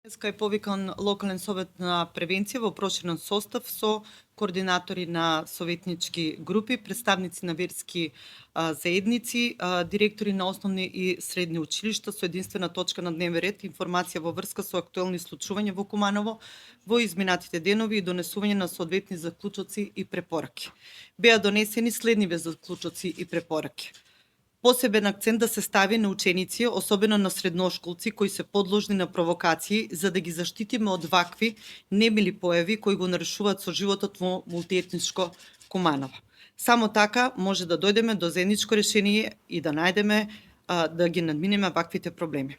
Денеска е повикан локален совет на превенција во проширен состав со координатори на советнички групи, представници на верски заедници, директори на основни и средни училишта со единствена точка на дневен ред, информација во врска со актуелни случувања во Куманово во изминатите денови и донесување на соодветни заклучоци и препораки. Беа донесени следниве заклучоци и препораки. Посебен акцент да се стави на ученици, особено на средношколци кои се подложни на провокации, за да ги заштитиме од вакви немили појави кои го нарушуваат соживотот во мултиетничко Куманово. Само така може да дојдеме до заедничко решение и да најдеме да ги надминеме ваквите проблеми.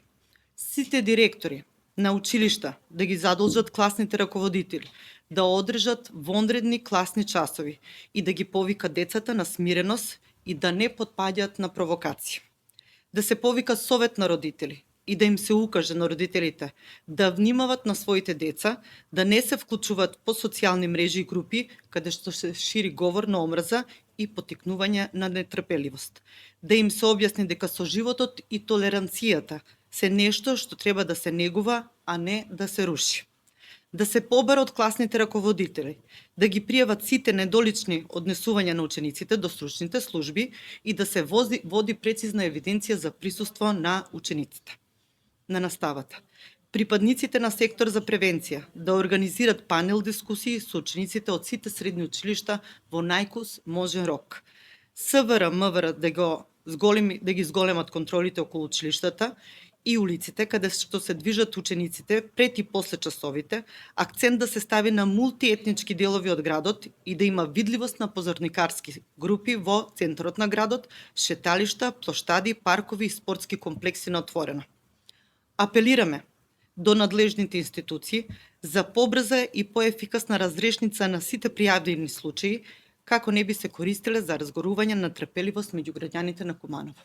Сите директори на училишта да ги задолжат класните раководители да одржат вонредни класни часови и да ги повика децата на смиреност и да не потпаѓаат на провокации. Да се повика совет на родители и да им се укаже на родителите да внимават на своите деца, да не се вклучуваат по социјални мрежи и групи каде што се шири говор на омрза и поттикнување на нетрпеливост. Да им се објасни дека соживотот и толеранцијата се нешто што треба да се негува, а не да се руши. Да се побара од класните раководители, да ги пријават сите недолични однесувања на учениците до стручните служби и да се води прецизна евиденција за присуство на учениците на наставата. Припадниците на сектор за превенција да организират панел дискусии со учениците од сите средни училишта во најкус можен рок. СВР, МВР да ги зголемат контролите околу училиштата и улиците каде што се движат учениците пред и после часовите, акцент да се стави на мултиетнички делови од градот и да има видливост на позорникарски групи во центарот на градот, шеталишта, плоштади, паркови и спортски комплекси на отворено. Апелираме до надлежните институции за побрза и поефикасна разрешница на сите пријавени случаи, како не би се користеле за разгорување на трпеливост меѓу граѓаните на Куманово.